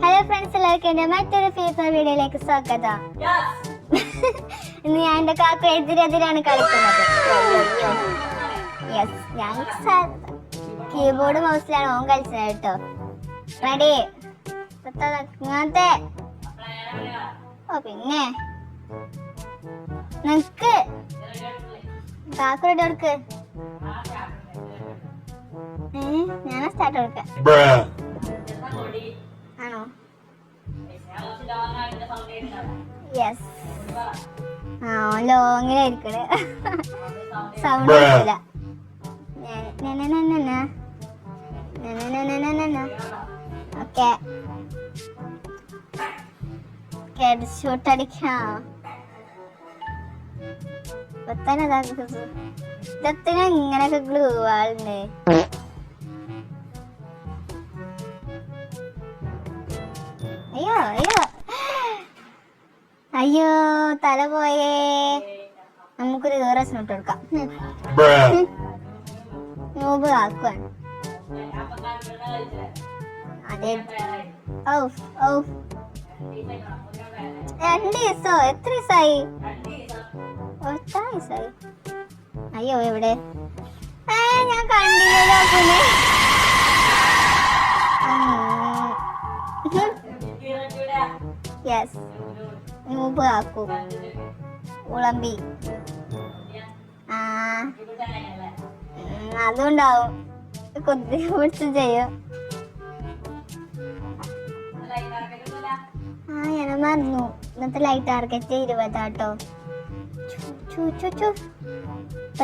Hello friends, എല്ലാവർക്കും എൻ്റെ മറ്റൊരു ഫീഫ വീഡിയോയിലേക്ക് സ്വാഗതം. ഇന്ന് ഞാൻ എൻ്റെ കാക്കു എതിരെതിരാണ് കളിക്കുന്നത്. യെസ്, ഞാൻ കീബോർഡ് മൗസിലാണ് ഓൻ കളിച്ചത് കേട്ടോ. റെഡി? ഇങ്ങനത്തെ ഓ പിന്നെ നിക്ക് കാക്കു റെഡി കൊടുക്ക്. ഞാനാ സ്റ്റാർട്ട് കൊടുക്കാം. ആണോ? യെസ്. ആ ലോങ്ങിലായിരിക്കണേ, സൗണ്ട് ഇല്ല. ഓക്കെ, ഹെഡ് ഷോട്ട് അടിക്കാം. ഇതത്തിന് ഇങ്ങനെയൊക്കെ ഗ്ലൂ ആളുണ്ട്. അയ്യോ അയ്യോ അയ്യോ, തല പോയേ. നമുക്കൊരു റെസ്റ്റ് ഇട്ട് കൊടുക്കാം. നോബ് ആക്കുവാൻ അതെ. 2 ദിവസോ? എത്ര ദിവസമായി? 8 ദിവസമായി. അയ്യോ എവിടെ? ഞാൻ കണ്ടില്ലല്ലോ. പിന്നെ യെസ്, നോബ് ആക്കൂ. ഉളമ്പി അതുണ്ടാവും. കൊതി പിടിച്ച് ചെയ്യും. ഞാൻ മറന്നു. ഇന്നത്തെ ലൈറ്റ് ടാർഗറ്റ് 20 ആട്ടോ.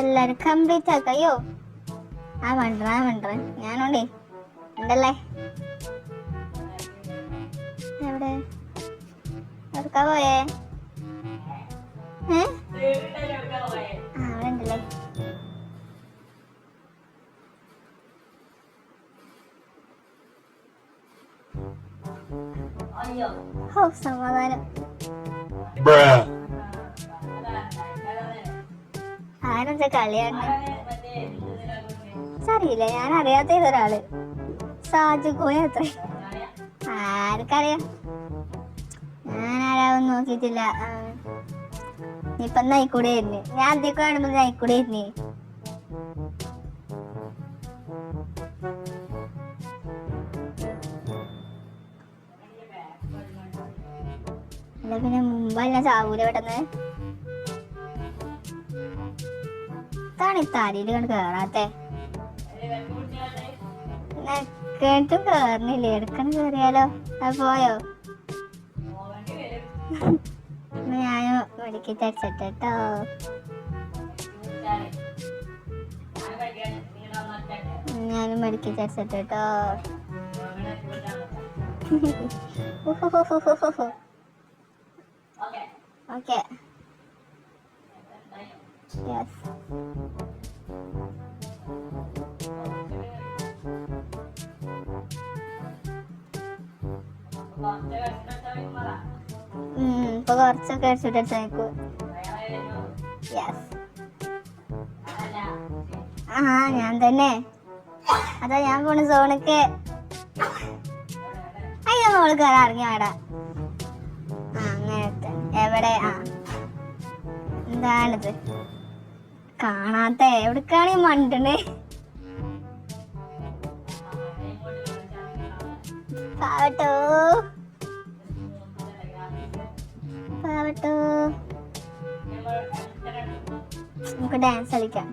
എല്ലാരും കംപ്ലീറ്റ് ആക്ക. അയ്യോ വേണ്ട ഞാനുണ്ടേ ഉണ്ടല്ലേ. എവിടെ എടുക്കാ പോയേ? അവിടെ ഉണ്ടല്ലേ. ഓ സമാധാനം. ആരെന്താ കളിയാണ്? അറിയില്ല, ഞാൻ അറിയാത്ത ഇതൊരാള്. സാജു കോയ അത്ര ആർക്കറിയാം? ഞാൻ ആരാവും നോക്കിട്ടില്ല. ഇപ്പൊ നയിക്കൂടെ ആയിരുന്നു. ഞാൻ അധികം കാണുമ്പോ നയിക്കൂടെ ആയിരുന്നു. അല്ല പിന്നെ മുമ്പല്ല ചാവൂല പെട്ടെന്ന്. ഇതാണ് ഈ താരിയില് കണ്ട് കേറാത്തെ. കേട്ടും കേറണില്ലേ? എടുക്കണ കേറിയാലോ? അത് പോയോ? ഞാൻ മെഡിക്കറ്റ് അടിച്ചിട്ടോ. ഞാനും മെഡിക്കറ്റ് അടിച്ചിട്ടോ. Okay yes. ഇപ്പൊ കുറച്ചൊക്കെ അടിച്ചിട്ട് അയക്കൂ. യെസ്. ഞാൻ തന്നെ. അതാ ഞാൻ പോണ സോണൊക്കെ. അയ്യോ മോള് കയറാ, ഇറങ്ങി ആടാ. അങ്ങനത്തെ എവിടെ? എന്താണിത് കാണാത്ത? എവിടേക്കാണ് ഈ മണ്ടണ്? പാവട്ടോ നമുക്ക് ഡാൻസ് കളിക്കാം.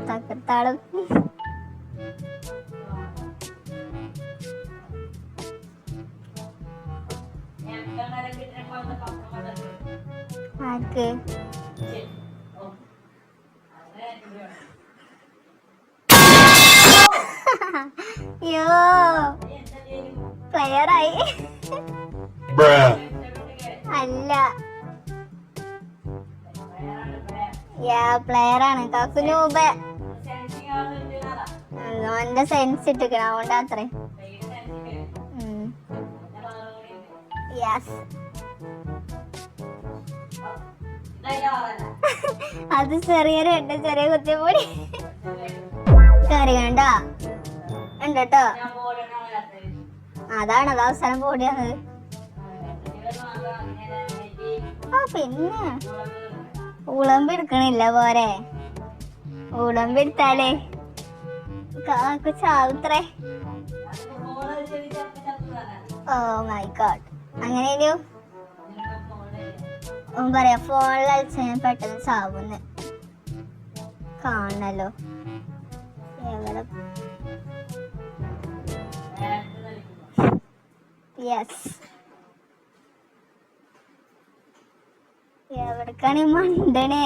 തകർത്താളും. ആർക്ക്? യോ പ്ലെയറായി. അല്ല, പ്ലെയറാണ്. കാക്കുന് മുമ്പേ ഓന്റെ സെൻസ് ഇട്ടിക്കണ, അതുകൊണ്ടാ അത്രേ. യെസ്. അത് ചെറിയൊരു ചെറിയ കുത്തിപ്പൊടി കറി വേണ്ട ഉണ്ട് കേട്ടോ. അതാണ് അത് അവസാനം കൂടിയത്. ആ പിന്നെ ഉളമ്പ് എടുക്കണില്ല പോരെ, ഉളമ്പ് എടുത്താലേ കാക്കു ചാവുത്രേ. Oh my God. അങ്ങനെ പറയാ ഫോണിൽ കളിച്ച ഞാൻ പെട്ടെന്ന് ചാവുന്ന് കാണണല്ലോ. എവിടെ യെസ് എവിടക്കാണ് ഈ മണ്ടണേ?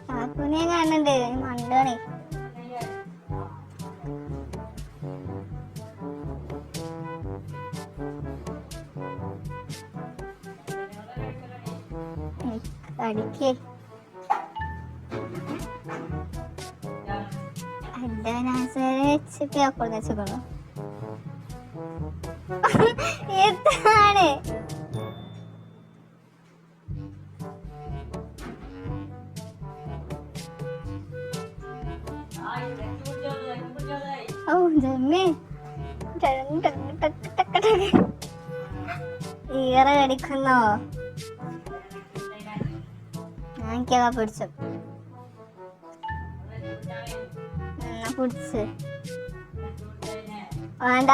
കാക്കുനെ കാണുന്നുണ്ട്, മണ്ടണേ. അടിക്കേ വെച്ചോളൂ. എത്താണ് ഓ ജമ്മേ ഈറ കടിക്കുന്നോ? ഞാനിക്കാ പിടിച്ചു പിടിച്ച് വേണ്ട.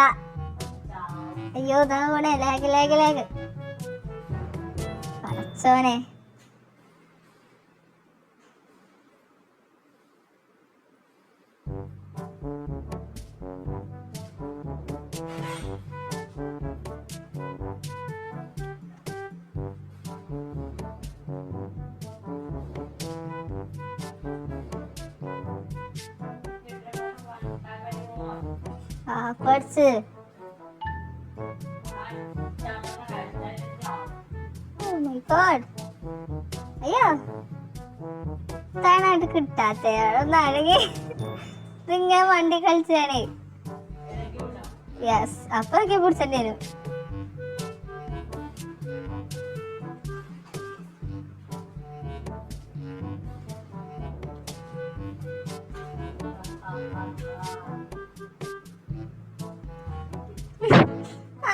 അയ്യോ ഇതാ പോണേ, ലാഗ് ലാഗ് ലാഗ്. പടച്ചോനെ. കുറച്ച് അയ്യോ താനായിട്ട് കിട്ടാത്ത ഒന്നഴകി ഇതിങ്ങനെ വണ്ടി കളിച്ചാണേ. യെസ് അപ്പൊ ഒക്കെ പിടിച്ചേണ്ടി വരും.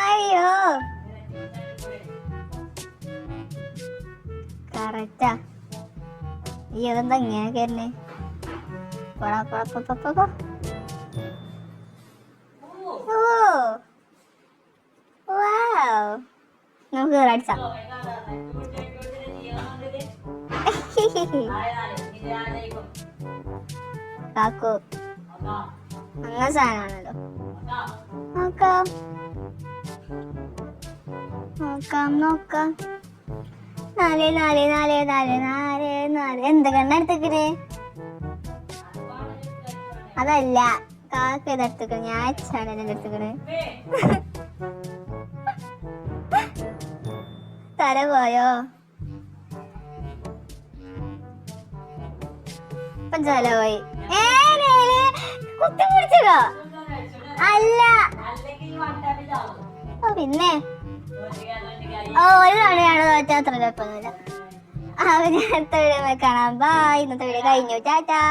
അയ്യോ കറക്റ്റാ. ഈ അതെന്താ ഇങ്ങനെ കയറണേ? നമുക്ക് അടിച്ചാ കാക്കു അങ്ങനെ സാധനമാണല്ലോ. നോക്കാം നോക്കാം നോക്കാം. 4 4 4 4 4 4 എന്ത് കണ്ണ എടുത്തേക്കണേ? അതല്ല കാക്ക ഇതെടുത്തേക്കണ, ഞാൻ അച്ഛാണ് എന്നെ എടുത്തേക്കണേ. തല പോയോ? പഞ്ചാല പോയി. കുത്തി പിടിച്ചോ? അല്ല പിന്നെ ഒരു തവണയാണ് തോറ്റാ അത്ര കുഴപ്പമൊന്നുമില്ല. അടുത്ത വീഡിയോ കാണാം. ബൈ. ഇന്നത്തെ വീഡിയോ കഴിഞ്ഞു. ടാറ്റാ.